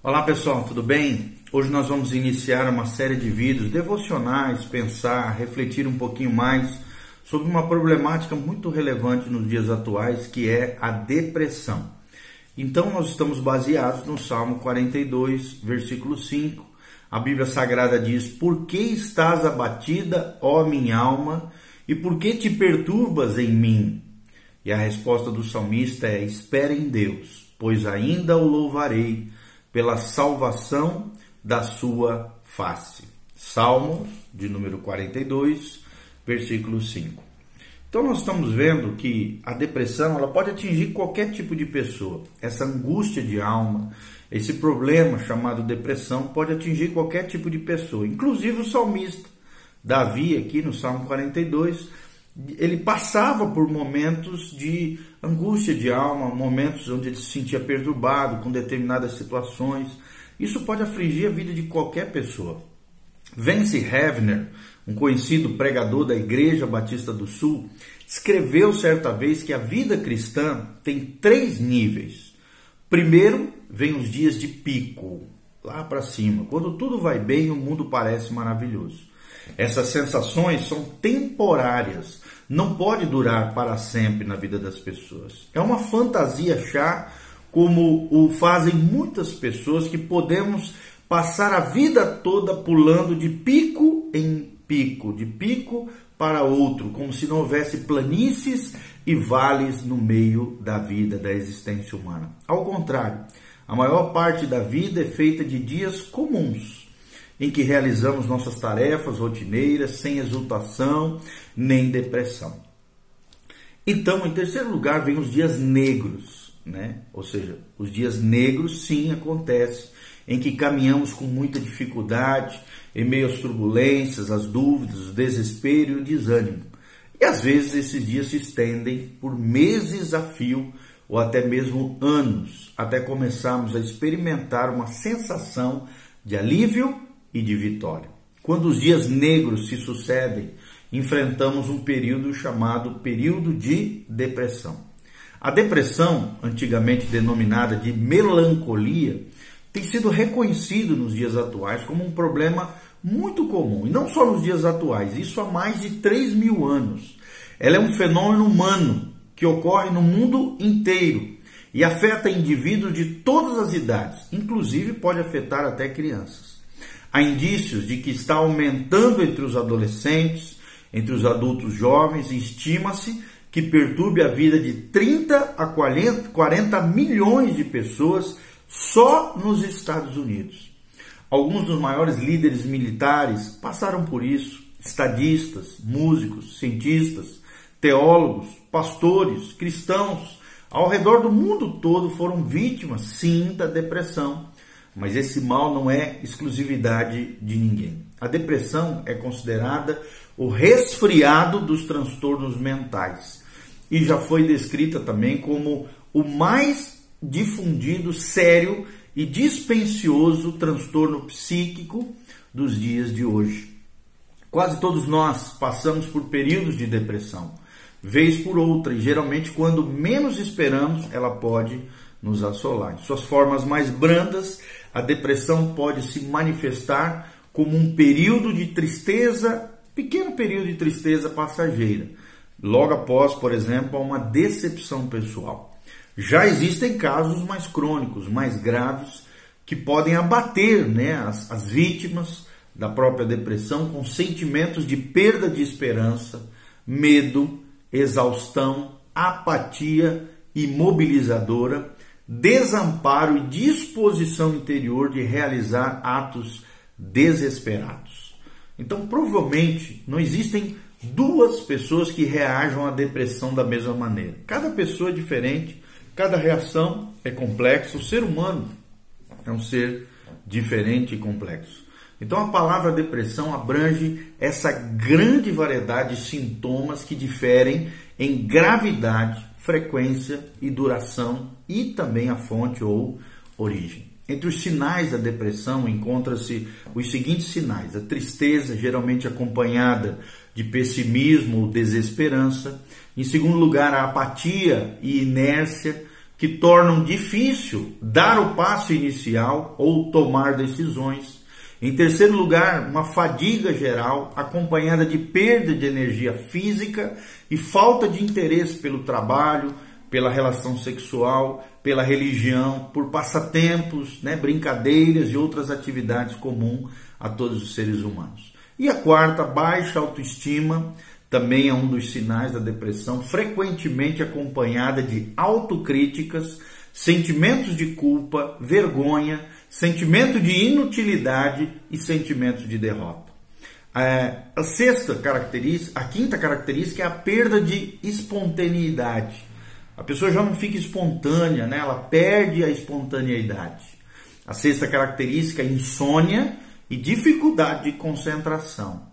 Olá pessoal, tudo bem? Hoje nós vamos iniciar uma série de vídeos devocionais, pensar, refletir um pouquinho mais sobre uma problemática muito relevante nos dias atuais, que é a depressão. Então nós estamos baseados no Salmo 42, versículo 5. A Bíblia Sagrada diz: "Por que estás abatida, ó minha alma, e por que te perturbas em mim?" E a resposta do salmista é: espere em Deus, pois ainda o louvarei pela salvação da sua face. Salmo de número 42, versículo 5. Então nós estamos vendo que a depressão ela pode atingir qualquer tipo de pessoa. Essa angústia de alma, esse problema chamado depressão pode atingir qualquer tipo de pessoa. Inclusive o salmista Davi, aqui no Salmo 42, ele passava por momentos de angústia de alma, momentos onde ele se sentia perturbado com determinadas situações. Isso pode afligir a vida de qualquer pessoa. Vance Havner, um conhecido pregador da Igreja Batista do Sul, escreveu certa vez que a vida cristã tem 3 níveis. Primeiro, vem os dias de pico, lá para cima. Quando tudo vai bem, o mundo parece maravilhoso. Essas sensações são temporárias, não pode durar para sempre na vida das pessoas. É uma fantasia achar, como o fazem muitas pessoas, que podemos passar a vida toda pulando de pico em pico, de pico para outro, como se não houvesse planícies e vales no meio da vida, da existência humana. Ao contrário, a maior parte da vida é feita de dias comuns, em que realizamos nossas tarefas rotineiras, sem exultação nem depressão. Então, em terceiro lugar, vem os dias negros, né? Ou seja, os dias negros sim acontecem, em que caminhamos com muita dificuldade, em meio às turbulências, às dúvidas, o desespero e o desânimo. E às vezes esses dias se estendem por meses a fio, ou até mesmo anos, até começarmos a experimentar uma sensação de alívio e de vitória. Quando os dias negros se sucedem, enfrentamos um período chamado período de depressão. A depressão, antigamente denominada de melancolia, tem sido reconhecido nos dias atuais como um problema muito comum. E não só nos dias atuais, isso há mais de 3.000 anos. Ela é um fenômeno humano que ocorre no mundo inteiro e afeta indivíduos de todas as idades, inclusive pode afetar até crianças. Há indícios de que está aumentando entre os adolescentes, entre os adultos jovens, e estima-se que perturbe a vida de 30 a 40 milhões de pessoas só nos Estados Unidos. Alguns dos maiores líderes militares passaram por isso, estadistas, músicos, cientistas, teólogos, pastores, cristãos, ao redor do mundo todo foram vítimas, sim, da depressão. Mas esse mal não é exclusividade de ninguém. A depressão é considerada o resfriado dos transtornos mentais e já foi descrita também como o mais difundido, sério e dispensioso transtorno psíquico dos dias de hoje. Quase todos nós passamos por períodos de depressão, vez por outra, e geralmente quando menos esperamos, ela pode nos assolar. Em suas formas mais brandas, a depressão pode se manifestar como um período de tristeza, pequeno período de tristeza passageira, logo após, por exemplo, uma decepção pessoal. Já existem casos mais crônicos, mais graves, que podem abater, as vítimas da própria depressão com sentimentos de perda de esperança, medo, exaustão, apatia imobilizadora, desamparo e disposição interior de realizar atos desesperados. Então, provavelmente, não existem 2 pessoas que reajam à depressão da mesma maneira. Cada pessoa é diferente, cada reação é complexa. O ser humano é um ser diferente e complexo. Então, a palavra depressão abrange essa grande variedade de sintomas que diferem em gravidade, frequência e duração e também a fonte ou origem. Entre os sinais da depressão encontra-se os seguintes sinais: a tristeza, geralmente acompanhada de pessimismo ou desesperança. Em segundo lugar, a apatia e inércia, que que tornam difícil dar o passo inicial ou tomar decisões. Em terceiro lugar, uma fadiga geral acompanhada de perda de energia física e falta de interesse pelo trabalho, pela relação sexual, pela religião, por passatempos, brincadeiras e outras atividades comuns a todos os seres humanos. E a quarta, baixa autoestima, também é um dos sinais da depressão, frequentemente acompanhada de autocríticas, sentimentos de culpa, vergonha, sentimento de inutilidade e sentimentos de derrota. A quinta característica é a perda de espontaneidade. A pessoa já não fica espontânea, ela perde a espontaneidade. A sexta característica é insônia e dificuldade de concentração.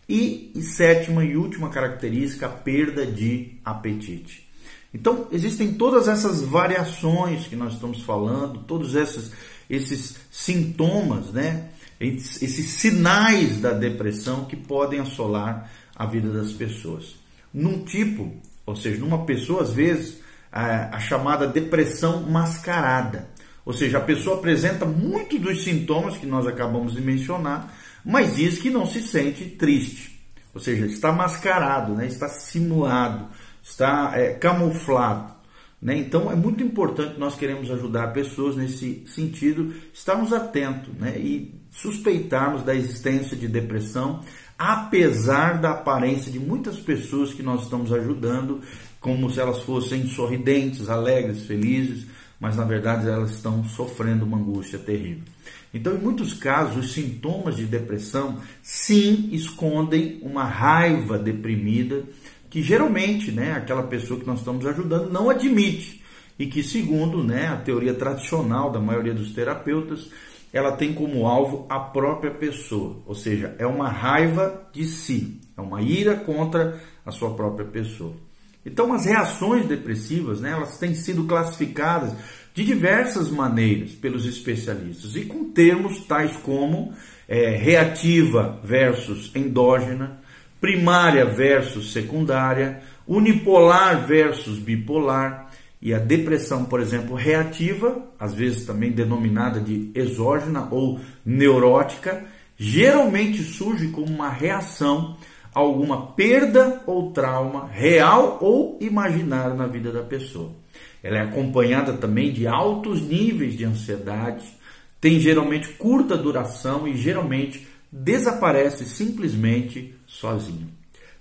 E sétima e última característica, a perda de apetite. Então, existem todas essas variações que nós estamos falando, todos esses sintomas, esses sinais da depressão que podem assolar a vida das pessoas. Numa pessoa, às vezes, a chamada depressão mascarada. Ou seja, a pessoa apresenta muitos dos sintomas que nós acabamos de mencionar, mas diz que não se sente triste. Ou seja, está mascarado, está simulado, está camuflado. Então, é muito importante, nós queremos ajudar pessoas nesse sentido, estarmos atentos e suspeitarmos da existência de depressão, apesar da aparência de muitas pessoas que nós estamos ajudando, como se elas fossem sorridentes, alegres, felizes, mas na verdade elas estão sofrendo uma angústia terrível. Então, em muitos casos, os sintomas de depressão, sim, escondem uma raiva deprimida, que geralmente, aquela pessoa que nós estamos ajudando não admite, e que, segundo a teoria tradicional da maioria dos terapeutas, ela tem como alvo a própria pessoa, ou seja, é uma raiva de si, é uma ira contra a sua própria pessoa. Então, as reações depressivas, elas têm sido classificadas de diversas maneiras pelos especialistas, e com termos tais como reativa versus endógena, primária versus secundária, unipolar versus bipolar, e a depressão, por exemplo, reativa, às vezes também denominada de exógena ou neurótica, geralmente surge como uma reação a alguma perda ou trauma real ou imaginário na vida da pessoa. Ela é acompanhada também de altos níveis de ansiedade, tem geralmente curta duração e geralmente desaparece simplesmente sozinho.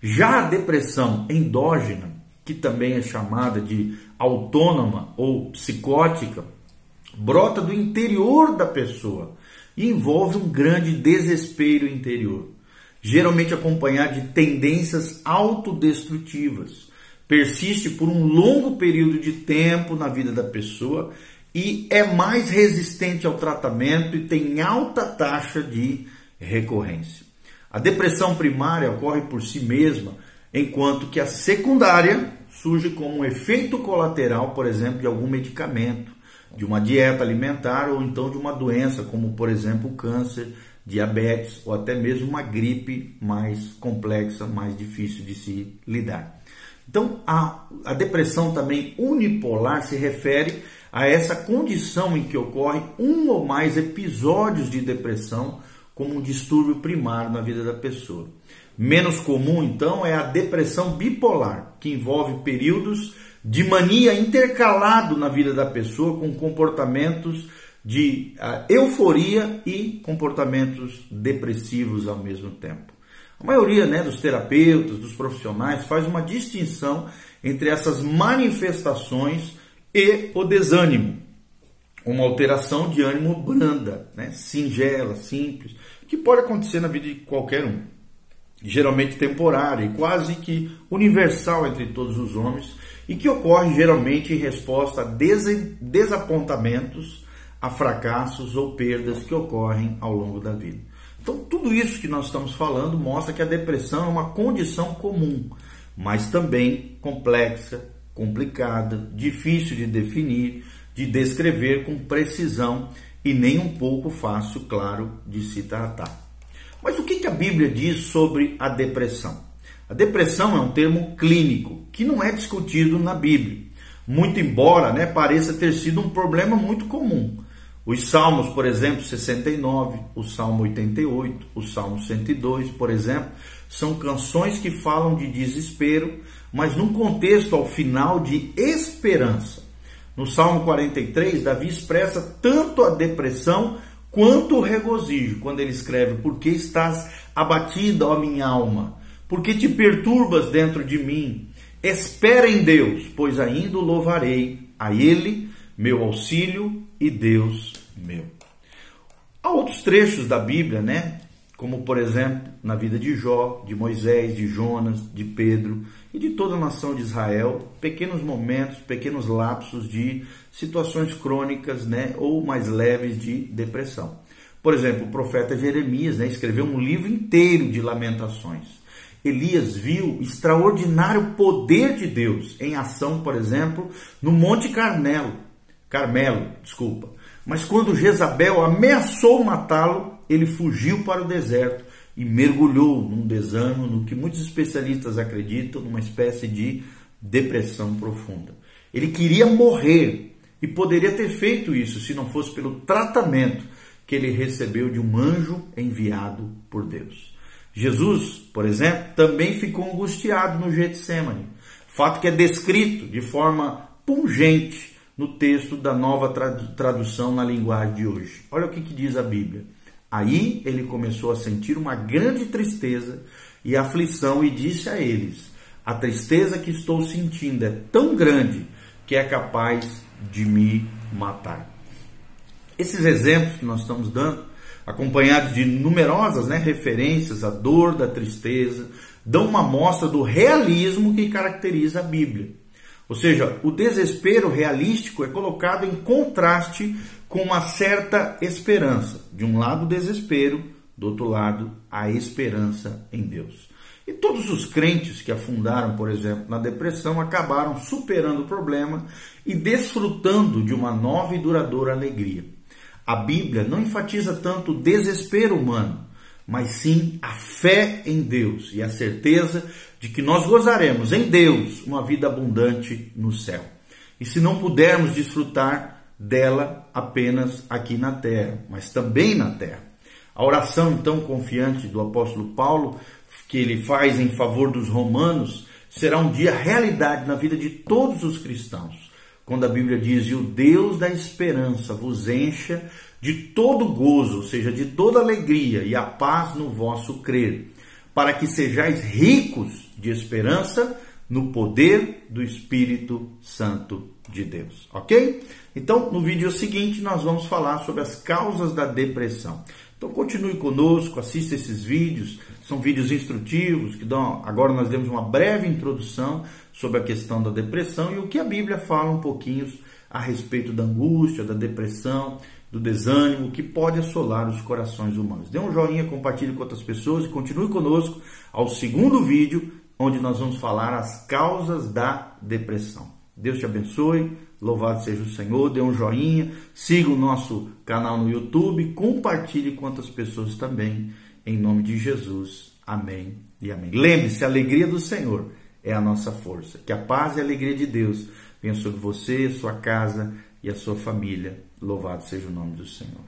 Já a depressão endógena, que também é chamada de autônoma ou psicótica, brota do interior da pessoa e envolve um grande desespero interior, geralmente acompanhado de tendências autodestrutivas. Persiste por um longo período de tempo na vida da pessoa e é mais resistente ao tratamento e tem alta taxa de recorrência. A depressão primária ocorre por si mesma, enquanto que a secundária surge como um efeito colateral, por exemplo, de algum medicamento, de uma dieta alimentar ou então de uma doença, como por exemplo o câncer, diabetes ou até mesmo uma gripe mais complexa, mais difícil de se lidar. Então, a depressão também unipolar se refere a essa condição em que ocorre um ou mais episódios de depressão como um distúrbio primário na vida da pessoa. Menos comum, então, é a depressão bipolar, que envolve períodos de mania intercalado na vida da pessoa com comportamentos de euforia e comportamentos depressivos ao mesmo tempo. A maioria dos terapeutas, dos profissionais, faz uma distinção entre essas manifestações e o desânimo. Uma alteração de ânimo branda, singela, simples, que pode acontecer na vida de qualquer um. Geralmente temporária e quase que universal entre todos os homens e que ocorre geralmente em resposta a desapontamentos, a fracassos ou perdas que ocorrem ao longo da vida. Então, tudo isso que nós estamos falando mostra que a depressão é uma condição comum, mas também complexa, complicada, difícil de definir, de descrever com precisão e nem um pouco fácil, claro, de se tratar. Mas o que a Bíblia diz sobre a depressão? A depressão é um termo clínico que não é discutido na Bíblia. muito embora, né, pareça ter sido um problema muito comum. Os salmos, por exemplo, 69, o Salmo 88, o Salmo 102, por exemplo, são canções que falam de desespero, mas num contexto ao final de esperança. No Salmo 43, Davi expressa tanto a depressão quanto o regozijo, quando ele escreve: por que estás abatida, ó minha alma? Por que te perturbas dentro de mim? Espera em Deus, pois ainda o louvarei, a Ele, meu auxílio e Deus meu. Há outros trechos da Bíblia, né? Como, por exemplo, na vida de Jó, de Moisés, de Jonas, de Pedro e de toda a nação de Israel, pequenos momentos, pequenos lapsos de situações crônicas, né, ou mais leves de depressão. Por exemplo, o profeta Jeremias, né, escreveu um livro inteiro de lamentações. Elias viu extraordinário poder de Deus em ação, por exemplo, no Monte Carmelo. Mas quando Jezabel ameaçou matá-lo, ele fugiu para o deserto e mergulhou num desânimo, no que muitos especialistas acreditam, numa espécie de depressão profunda. Ele queria morrer e poderia ter feito isso se não fosse pelo tratamento que ele recebeu de um anjo enviado por Deus. Jesus, por exemplo, também ficou angustiado no Getsêmani, fato que é descrito de forma pungente no texto da Nova Tradução na linguagem de hoje. Olha o que diz a Bíblia. Aí ele começou a sentir uma grande tristeza e aflição e disse a eles: a tristeza que estou sentindo é tão grande que é capaz de me matar. Esses exemplos que nós estamos dando, acompanhados de numerosas, né, referências à dor, da tristeza, dão uma amostra do realismo que caracteriza a Bíblia. Ou seja, o desespero realístico é colocado em contraste com uma certa esperança. De um lado, o desespero, do outro lado, a esperança em Deus. E todos os crentes que afundaram, por exemplo, na depressão, acabaram superando o problema e desfrutando de uma nova e duradoura alegria. A Bíblia não enfatiza tanto o desespero humano, mas sim a fé em Deus e a certeza de que nós gozaremos em Deus uma vida abundante no céu. E se não pudermos desfrutar dela apenas aqui na terra, mas também na terra. A oração então confiante do apóstolo Paulo, que ele faz em favor dos romanos, será um dia realidade na vida de todos os cristãos. Quando a Bíblia diz: e o Deus da esperança vos encha de todo gozo, ou seja, de toda alegria e a paz no vosso crer, para que sejais ricos de esperança no poder do Espírito Santo de Deus. Ok? Então, no vídeo seguinte, nós vamos falar sobre as causas da depressão. Então, continue conosco, assista esses vídeos, são vídeos instrutivos, que dão. Agora nós demos uma breve introdução sobre a questão da depressão e o que a Bíblia fala um pouquinho a respeito da angústia, da depressão, do desânimo, que pode assolar os corações humanos. Dê um joinha, compartilhe com outras pessoas e continue conosco ao segundo vídeo, onde nós vamos falar as causas da depressão. Deus te abençoe, louvado seja o Senhor, dê um joinha, siga o nosso canal no YouTube, compartilhe com outras pessoas também, em nome de Jesus. Amém e amém. Lembre-se, a alegria do Senhor é a nossa força. Que a paz e a alegria de Deus venha sobre você, sua casa e a sua família. Louvado seja o nome do Senhor.